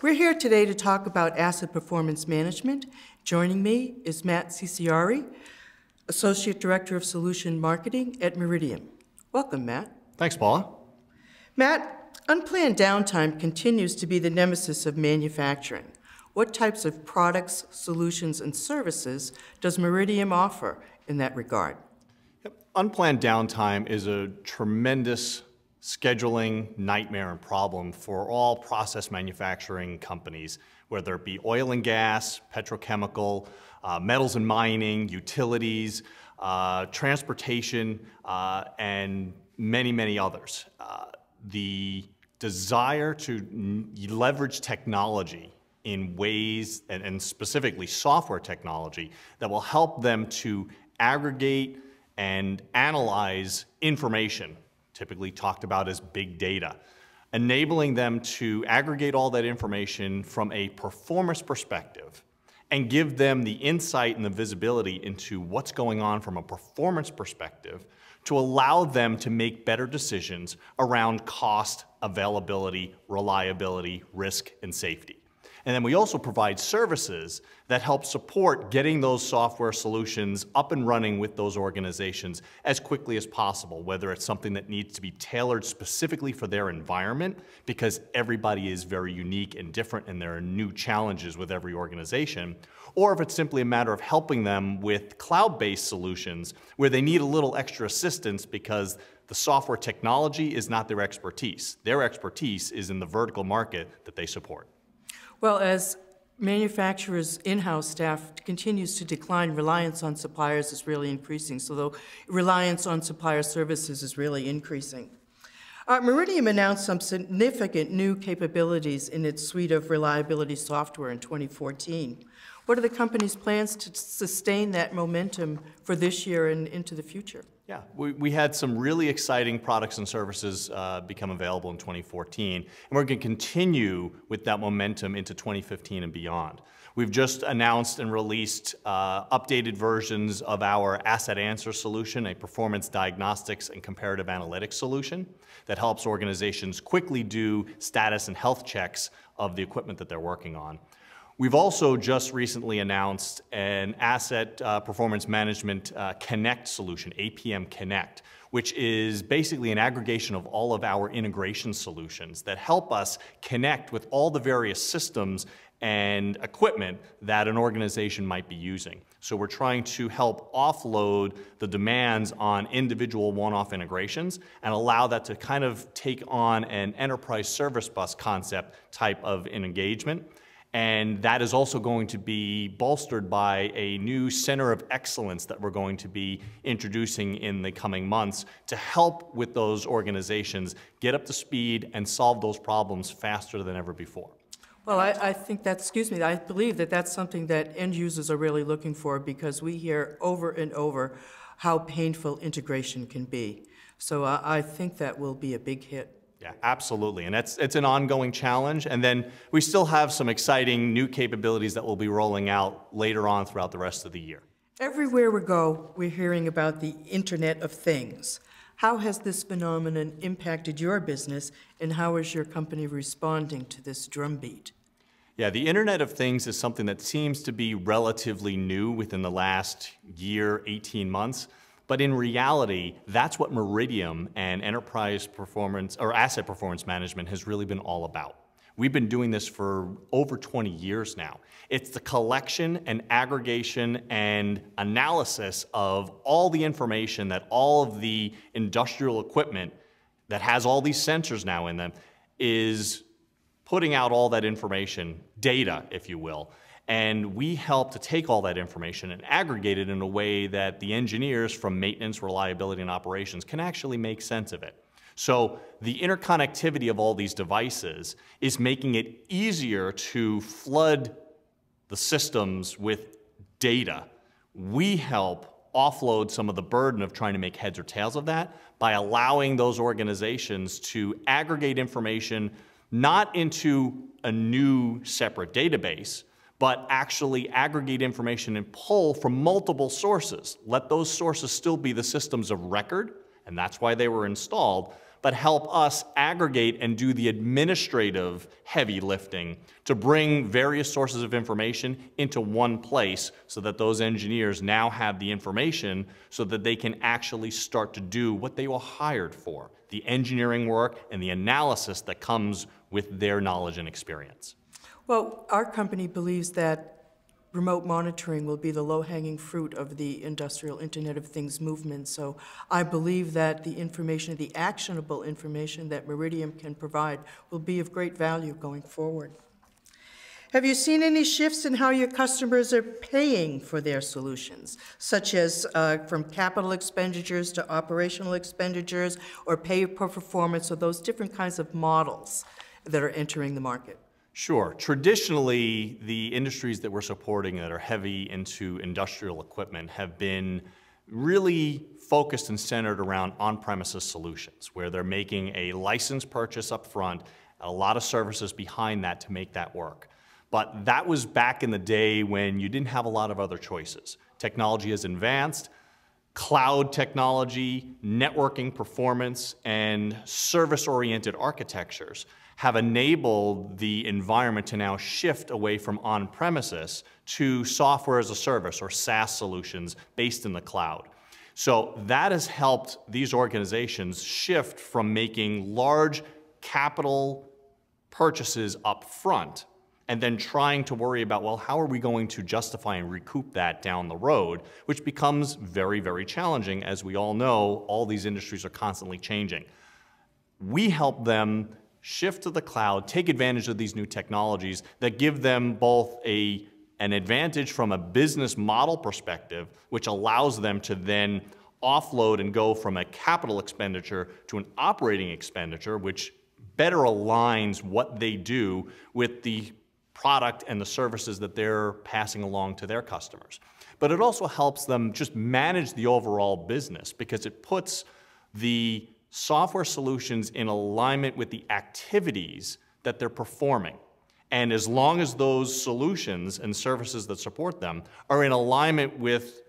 We're here today to talk about asset performance management. Joining me is Matt Cicciari, Associate Director of Solution Marketing at Meridium. Welcome, Matt. Thanks, Paula. Matt, unplanned downtime continues to be the nemesis of manufacturing. What types of products, solutions, and services does Meridium offer in that regard? Unplanned downtime is a tremendous scheduling nightmare and problem for all process manufacturing companies, whether it be oil and gas, petrochemical, metals and mining, utilities, transportation, and many, many others. The desire to leverage technology in ways, and specifically software technology, that will help them to aggregate and analyze information, typically talked about as big data, enabling them to aggregate all that information from a performance perspective and give them the insight and the visibility into what's going on from a performance perspective to allow them to make better decisions around cost, availability, reliability, risk, and safety. And then we also provide services that help support getting those software solutions up and running with those organizations as quickly as possible, whether it's something that needs to be tailored specifically for their environment, because everybody is very unique and different and there are new challenges with every organization, or if it's simply a matter of helping them with cloud-based solutions where they need a little extra assistance because the software technology is not their expertise. Their expertise is in the vertical market that they support. Well, as manufacturers' in-house staff continues to decline, reliance on suppliers is really increasing. So the reliance on supplier services is really increasing. Meridium announced some significant new capabilities in its suite of reliability software in 2014. What are the company's plans to sustain that momentum for this year and into the future? Yeah, we had some really exciting products and services become available in 2014, and we're going to continue with that momentum into 2015 and beyond. We've just announced and released updated versions of our Asset Answer solution, a performance diagnostics and comparative analytics solution that helps organizations quickly do status and health checks of the equipment that they're working on. We've also just recently announced an Asset Performance Management Connect solution, APM Connect, which is basically an aggregation of all of our integration solutions that help us connect with all the various systems and equipment that an organization might be using. So we're trying to help offload the demands on individual one-off integrations and allow that to kind of take on an enterprise service bus concept type of engagement. And that is also going to be bolstered by a new center of excellence that we're going to be introducing in the coming months to help with those organizations get up to speed and solve those problems faster than ever before. Well, I think that's, I believe that that's something that end users are really looking for, because we hear over and over how painful integration can be. So I think that will be a big hit. Yeah, absolutely, and it's an ongoing challenge, and then we still have some exciting new capabilities that we'll be rolling out later on throughout the rest of the year. Everywhere we go, we're hearing about the Internet of Things. How has this phenomenon impacted your business, and how is your company responding to this drumbeat? Yeah, the Internet of Things is something that seems to be relatively new within the last year, 18 months. But in reality, that's what Meridium and enterprise performance or asset performance management has really been all about. We've been doing this for over 20 years now. It's the collection and aggregation and analysis of all the information that all of the industrial equipment that has all these sensors now in them is putting out all that information, data, if you will. And we help to take all that information and aggregate it in a way that the engineers from maintenance, reliability, and operations can actually make sense of it. So the interconnectivity of all these devices is making it easier to flood the systems with data. We help offload some of the burden of trying to make heads or tails of that by allowing those organizations to aggregate information not into a new separate database, but actually aggregate information and pull from multiple sources. Let those sources still be the systems of record, and that's why they were installed, but help us aggregate and do the administrative heavy lifting to bring various sources of information into one place so that those engineers now have the information so that they can actually start to do what they were hired for, the engineering work and the analysis that comes with their knowledge and experience. Well, our company believes that remote monitoring will be the low-hanging fruit of the industrial Internet of Things movement. So I believe that the information, the actionable information that Meridium can provide will be of great value going forward. Have you seen any shifts in how your customers are paying for their solutions, such as from capital expenditures to operational expenditures or pay per performance, or those different kinds of models that are entering the market? Sure. Traditionally, the industries that we're supporting that are heavy into industrial equipment have been really focused and centered around on-premises solutions, where they're making a license purchase up front, a lot of services behind that to make that work. But that was back in the day when you didn't have a lot of other choices. Technology has advanced. Cloud technology, networking performance, and service-oriented architectures have enabled the environment to now shift away from on-premises to software as a service or SaaS solutions based in the cloud. So that has helped these organizations shift from making large capital purchases up front and then trying to worry about, well, how are we going to justify and recoup that down the road, which becomes very, very challenging. As we all know, all these industries are constantly changing. We help them shift to the cloud, take advantage of these new technologies that give them both an advantage from a business model perspective, which allows them to then offload and go from a capital expenditure to an operating expenditure, which better aligns what they do with the product and the services that they're passing along to their customers. But it also helps them just manage the overall business because it puts the software solutions in alignment with the activities that they're performing. And as long as those solutions and services that support them are in alignment with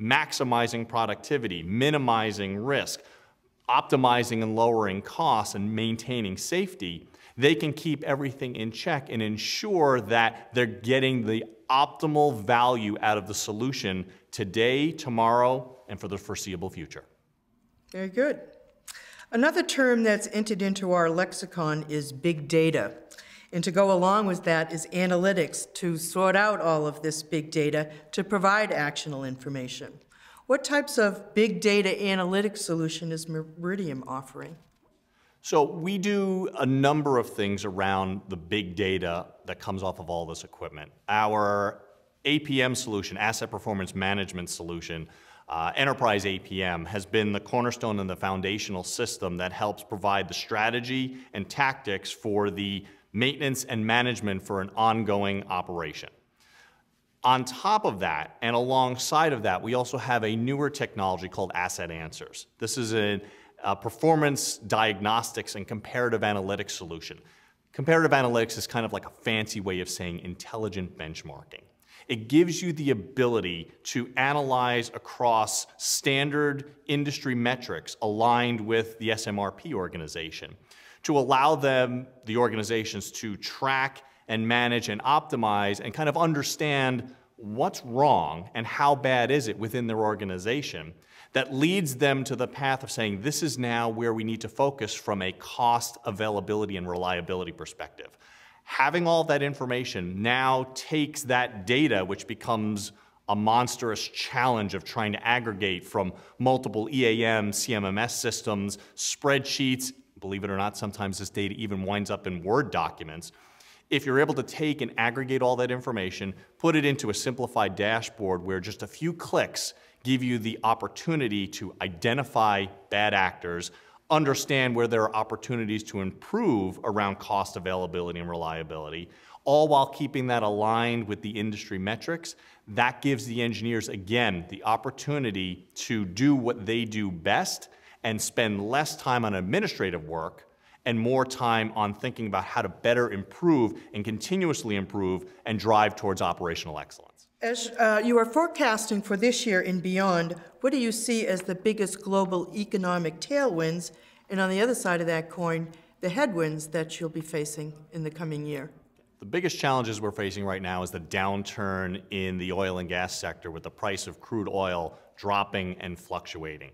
maximizing productivity, minimizing risk, optimizing and lowering costs, and maintaining safety, they can keep everything in check and ensure that they're getting the optimal value out of the solution today, tomorrow, and for the foreseeable future. Very good. Another term that's entered into our lexicon is big data. And to go along with that is analytics, to sort out all of this big data to provide actionable information. What types of big data analytics solution is Meridium offering? So we do a number of things around the big data that comes off of all this equipment. Our APM solution, Asset Performance Management Solution, Enterprise APM, has been the cornerstone and the foundational system that helps provide the strategy and tactics for the maintenance and management for an ongoing operation. On top of that, and alongside of that, we also have a newer technology called Asset Answers. This is a performance diagnostics and comparative analytics solution. Comparative analytics is kind of like a fancy way of saying intelligent benchmarking. It gives you the ability to analyze across standard industry metrics aligned with the SMRP organization to allow them, the organizations, to track and manage and optimize and kind of understand what's wrong and how bad is it within their organization that leads them to the path of saying this is now where we need to focus from a cost, availability, and reliability perspective. Having all that information now takes that data, which becomes a monstrous challenge of trying to aggregate from multiple EAM, CMMS systems, spreadsheets. Believe it or not, sometimes this data even winds up in Word documents. If you're able to take and aggregate all that information, put it into a simplified dashboard where just a few clicks give you the opportunity to identify bad actors, understand where there are opportunities to improve around cost, availability, and reliability, all while keeping that aligned with the industry metrics, that gives the engineers, again, the opportunity to do what they do best and spend less time on administrative work and more time on thinking about how to better improve and continuously improve and drive towards operational excellence. As you are forecasting for this year and beyond, what do you see as the biggest global economic tailwinds, And on the other side of that coin, the headwinds that you'll be facing in the coming year. The biggest challenges we're facing right now is the downturn in the oil and gas sector with the price of crude oil dropping and fluctuating.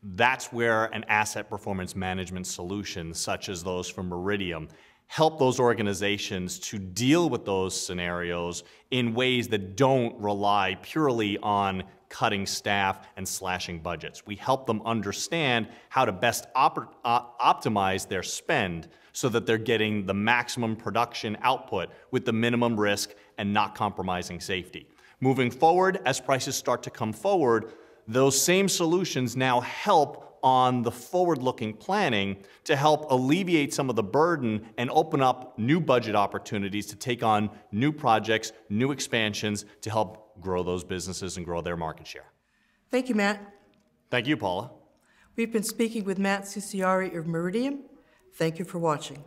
That's where an asset performance management solution, such as those from Meridium, help those organizations to deal with those scenarios in ways that don't rely purely on cutting staff and slashing budgets. We help them understand how to best optimize their spend so that they're getting the maximum production output with the minimum risk and not compromising safety. Moving forward, as prices start to come forward, those same solutions now help on the forward-looking planning to help alleviate some of the burden and open up new budget opportunities to take on new projects, new expansions to help grow those businesses and grow their market share. Thank you, Matt. Thank you, Paula. We've been speaking with Matt Cicciari of Meridium. Thank you for watching.